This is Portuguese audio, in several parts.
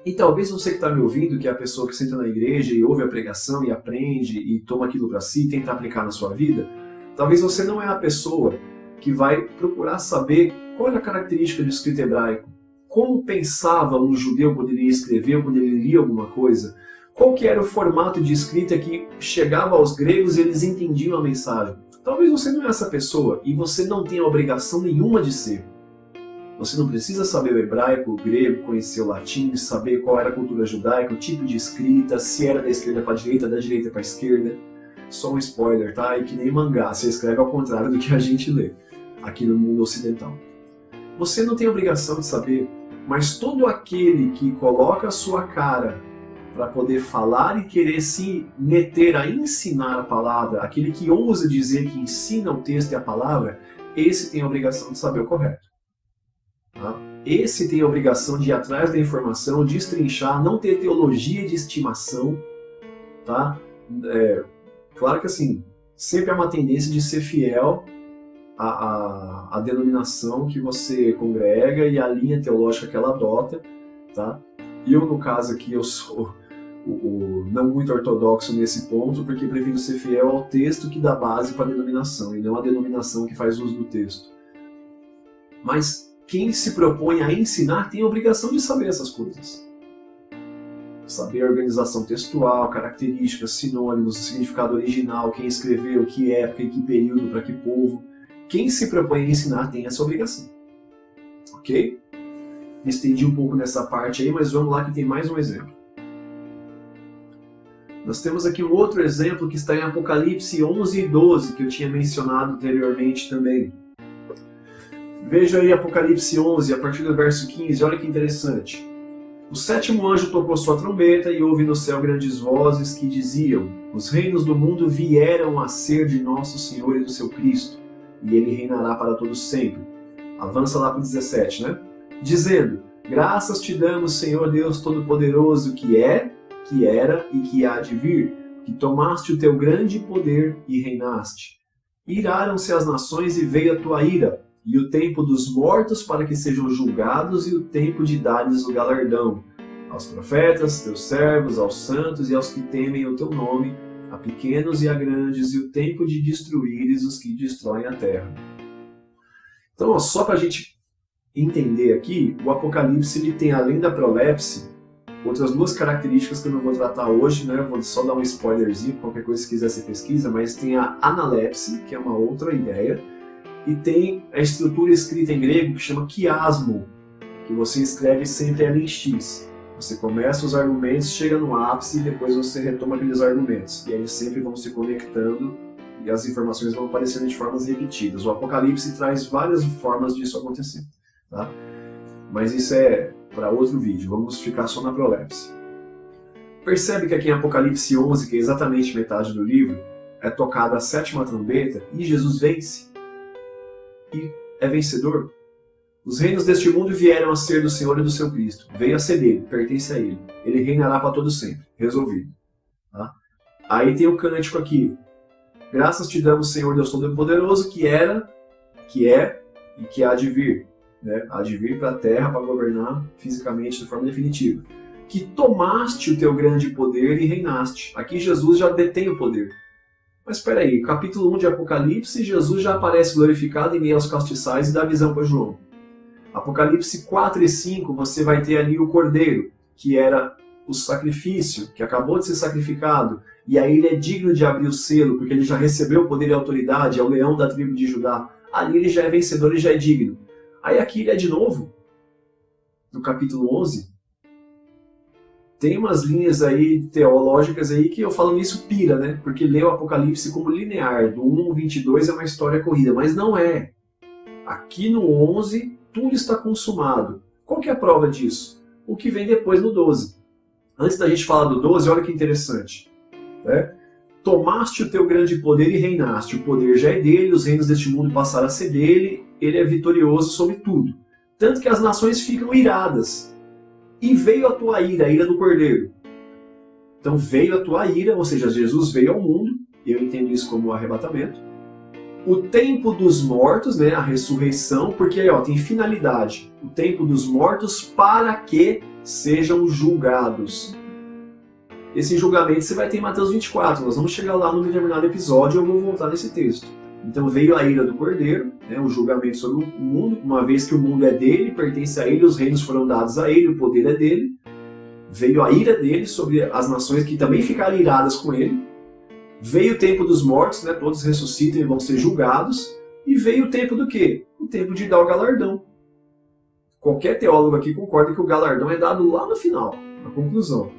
E talvez você que está me ouvindo, que é a pessoa que senta na igreja e ouve a pregação e aprende e toma aquilo para si e tenta aplicar na sua vida, talvez você não é a pessoa que vai procurar saber qual é a característica do escrito hebraico, como pensava um judeu quando ele escreveu, quando ele lia alguma coisa, qual que era o formato de escrita que chegava aos gregos e eles entendiam a mensagem. Talvez você não é essa pessoa e você não tenha obrigação nenhuma de ser. Você não precisa saber o hebraico, o grego, conhecer o latim, saber qual era a cultura judaica, o tipo de escrita, se era da esquerda para a direita, da direita para a esquerda. Só um spoiler, tá? E que nem mangá, você escreve ao contrário do que a gente lê aqui no mundo ocidental. Você não tem obrigação de saber, mas todo aquele que coloca a sua cara para poder falar e querer se meter a ensinar a palavra, aquele que ousa dizer que ensina o texto e a palavra, esse tem a obrigação de saber o correto. Tá? Esse tem a obrigação de ir atrás da informação, de destrinchar, não ter teologia de estimação. Tá? Claro que assim, sempre há uma tendência de ser fiel à denominação que você congrega e à linha teológica que ela adota. Tá? Eu, no caso aqui, eu sou não muito ortodoxo nesse ponto, porque prefiro ser fiel ao texto que dá base para a denominação, e não a denominação que faz uso do texto. Mas quem se propõe a ensinar tem a obrigação de saber essas coisas. Saber a organização textual, características, sinônimos, significado original, quem escreveu, que época, em que período, para que povo. Quem se propõe a ensinar tem essa obrigação. Ok? Me estendi um pouco nessa parte aí, mas vamos lá que tem mais um exemplo. Nós temos aqui um outro exemplo que está em Apocalipse 11 e 12, que eu tinha mencionado anteriormente também. Veja aí Apocalipse 11, a partir do verso 15, olha que interessante. O sétimo anjo tocou sua trombeta e houve no céu grandes vozes que diziam: os reinos do mundo vieram a ser de nosso Senhor e do seu Cristo, e ele reinará para todos sempre. Avança lá para o 17, né? Dizendo: graças te damos, Senhor Deus Todo-Poderoso, que é, que era e que há de vir, que tomaste o teu grande poder e reinaste. Iraram-se as nações e veio a tua ira, e o tempo dos mortos para que sejam julgados, e o tempo de dares o galardão aos profetas, teus servos, aos santos e aos que temem o teu nome, a pequenos e a grandes, e o tempo de destruíres os que destroem a terra. Então, ó, só para a gente entender aqui, o Apocalipse ele tem, além da prolepse, outras duas características que eu não vou tratar hoje, né? Eu vou só dar um spoilerzinho, qualquer coisa se quiser você pesquisa, mas tem a analepse, que é uma outra ideia, e tem a estrutura escrita em grego que chama quiasmo, que você escreve sempre ela em X. Você começa os argumentos, chega no ápice e depois você retoma aqueles argumentos. E eles sempre vão se conectando e as informações vão aparecendo de formas repetidas. O Apocalipse traz várias formas disso acontecer. Tá? Mas isso é para outro vídeo, vamos ficar só na prolepse. Percebe que aqui em Apocalipse 11, que é exatamente metade do livro, é tocada a sétima trombeta e Jesus vence. E é vencedor. Os reinos deste mundo vieram a ser do Senhor e do seu Cristo. Veio a ser dele, pertence a ele. Ele reinará para todo sempre. Resolvido. Tá? Aí tem o cântico aqui. Graças te damos, Senhor Deus Todo-Poderoso, que era, que é e que há de vir. Né? Há de vir para a terra para governar fisicamente de forma definitiva. Que tomaste o teu grande poder e reinaste. Aqui Jesus já detém o poder. Mas espera aí, capítulo 1 de Apocalipse, Jesus já aparece glorificado em meio aos castiçais e dá visão para João. Apocalipse 4 e 5, você vai ter ali o cordeiro, que era o sacrifício, que acabou de ser sacrificado, e aí ele é digno de abrir o selo, porque ele já recebeu o poder e a autoridade, é o leão da tribo de Judá. Ali ele já é vencedor e já é digno. Aí aqui ele é de novo, no capítulo 11, tem umas linhas aí teológicas aí que eu falo nisso pira, né? Porque lê o Apocalipse como linear, do 1 ao 22 é uma história corrida, mas não é. Aqui no 11, tudo está consumado. Qual que é a prova disso? O que vem depois no 12. Antes da gente falar do 12, olha que interessante. Né? Tomaste o teu grande poder e reinaste. O poder já é dele, os reinos deste mundo passaram a ser dele, ele é vitorioso sobre tudo. Tanto que as nações ficam iradas. E veio a tua ira, a ira do Cordeiro. Então veio a tua ira, ou seja, Jesus veio ao mundo, eu entendo isso como um arrebatamento, O tempo dos mortos, né, a ressurreição, porque aí tem finalidade. O tempo dos mortos para que sejam julgados. Esse julgamento você vai ter em Mateus 24. Nós vamos chegar lá num determinado episódio e eu vou voltar nesse texto. Então veio a ira do Cordeiro, né, o julgamento sobre o mundo, uma vez que o mundo é dele, pertence a ele, os reinos foram dados a ele, o poder é dele. Veio a ira dele sobre as nações que também ficaram iradas com ele. Veio o tempo dos mortos, né, todos ressuscitam e vão ser julgados. E veio o tempo do quê? O tempo de dar o galardão. Qualquer teólogo aqui concorda que o galardão é dado lá no final, na conclusão.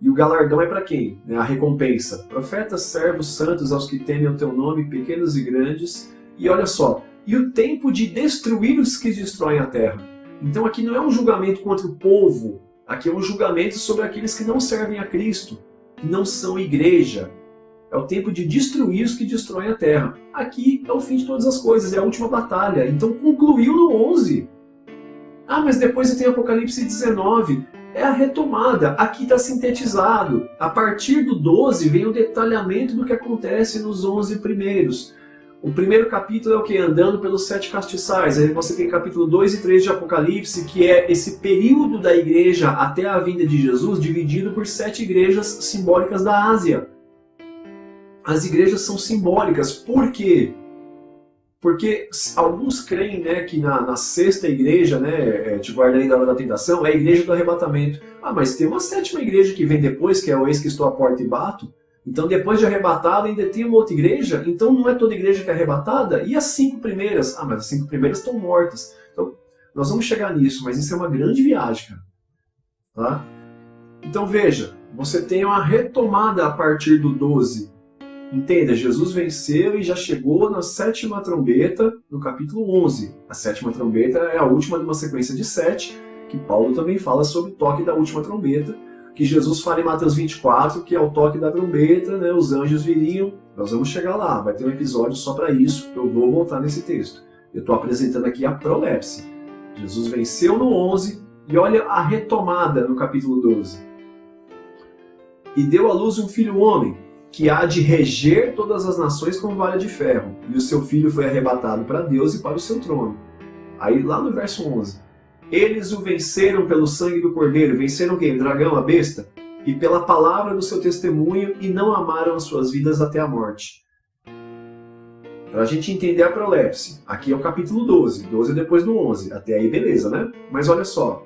E o galardão é para quem? A recompensa. Profetas, servos, santos, aos que temem o teu nome, pequenos e grandes. E olha só, e o tempo de destruir os que destroem a terra. Então aqui não é um julgamento contra o povo, aqui é um julgamento sobre aqueles que não servem a Cristo, que não são igreja. É o tempo de destruir os que destroem a terra. Aqui é o fim de todas as coisas, é a última batalha. Então concluiu no 11. Ah, mas depois você tem Apocalipse 19. É a retomada, aqui está sintetizado. A partir do 12 vem o detalhamento do que acontece nos 11 primeiros. O primeiro capítulo é o que? Andando pelos 7 castiçais. Aí você tem capítulo 2 e 3 de Apocalipse, que é esse período da igreja até a vinda de Jesus, dividido por 7 igrejas simbólicas da Ásia. As igrejas são simbólicas. Por quê? Porque alguns creem, né, que na sexta igreja, né, tipo a Ordem da Hora da Tentação, é a igreja do arrebatamento. Ah, mas tem uma 7ª igreja que vem depois, que é o eis que estou à porta e bato. Então depois de arrebatada ainda tem uma outra igreja, então não é toda igreja que é arrebatada? E as 5 primeiras? Ah, mas as 5 primeiras estão mortas. Então nós vamos chegar nisso, mas isso é uma grande viagem, cara. Tá? Então veja, você tem uma retomada a partir do 12. Entenda, Jesus venceu e já chegou na 7ª trombeta, no capítulo 11. A 7ª trombeta é a última de uma sequência de 7, que Paulo também fala sobre o toque da última trombeta, que Jesus fala em Mateus 24, que é o toque da trombeta, né, os anjos viriam. Nós vamos chegar lá, vai ter um episódio só para isso, eu vou voltar nesse texto. Eu estou apresentando aqui a prolepse. Jesus venceu no 11, e olha a retomada no capítulo 12. E deu à luz um filho homem, que há de reger todas as nações com vara de ferro, e o seu filho foi arrebatado para Deus e para o seu trono. Aí lá no verso 11, eles o venceram pelo sangue do Cordeiro, venceram quem? O dragão, a besta? E pela palavra do seu testemunho, e não amaram as suas vidas até a morte. Para a gente entender a prolepse, aqui é o capítulo 12, 12 é depois do 11, até aí beleza, né? Mas olha só,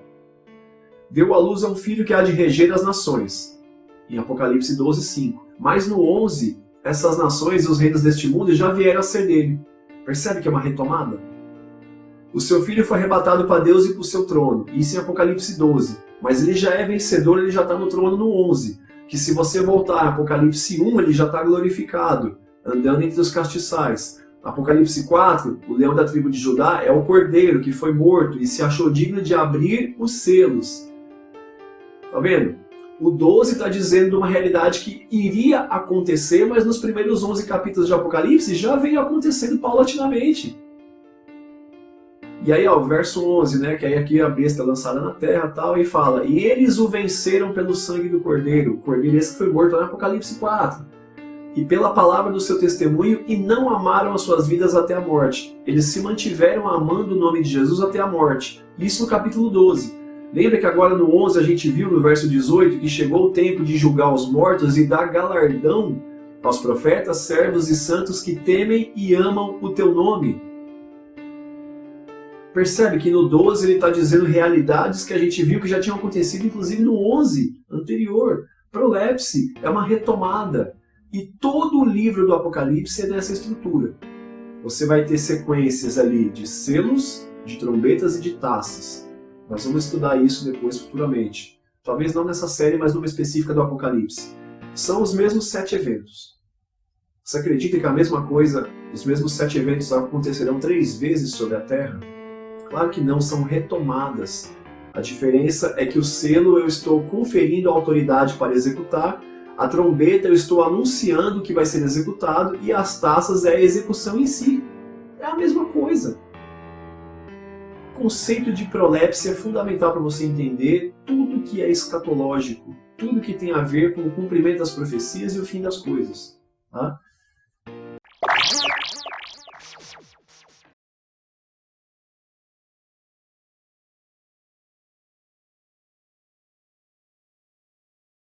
deu à luz a um filho que há de reger as nações, em Apocalipse 12, 5. Mas no 11, essas nações e os reinos deste mundo já vieram a ser dele. Percebe que é uma retomada? O seu filho foi arrebatado para Deus e para o seu trono. Isso em Apocalipse 12. Mas ele já é vencedor, ele já está no trono no 11. Que se você voltar a Apocalipse 1, ele já está glorificado, andando entre os castiçais. Apocalipse 4, o leão da tribo de Judá é o cordeiro que foi morto e se achou digno de abrir os selos. Tá vendo? O 12 está dizendo uma realidade que iria acontecer, mas nos primeiros 11 capítulos de Apocalipse já veio acontecendo paulatinamente. E aí, ó, o verso 11, né, que aí aqui a besta é lançada na terra tal, e fala, e eles o venceram pelo sangue do Cordeiro, o Cordeiro esse que foi morto lá no Apocalipse 4, e pela palavra do seu testemunho, e não amaram as suas vidas até a morte. Eles se mantiveram amando o nome de Jesus até a morte. Isso no capítulo 12. Lembra que agora no 11 a gente viu no verso 18 que chegou o tempo de julgar os mortos e dar galardão aos profetas, servos e santos que temem e amam o teu nome. Percebe que no 12 ele está dizendo realidades que a gente viu que já tinham acontecido inclusive no 11 anterior. Prolepse é uma retomada. E todo o livro do Apocalipse é dessa estrutura. Você vai ter sequências ali de selos, de trombetas e de taças. Nós vamos estudar isso depois, futuramente. Talvez não nessa série, mas numa específica do Apocalipse. São os mesmos 7 eventos. Você acredita que a mesma coisa, os mesmos 7 eventos acontecerão 3 vezes sobre a Terra? Claro que não, são retomadas. A diferença é que o selo eu estou conferindo a autoridade para executar, a trombeta eu estou anunciando que vai ser executado e as taças é a execução em si. É a mesma coisa. O conceito de prolepse é fundamental para você entender tudo que é escatológico, tudo que tem a ver com o cumprimento das profecias e o fim das coisas. Tá?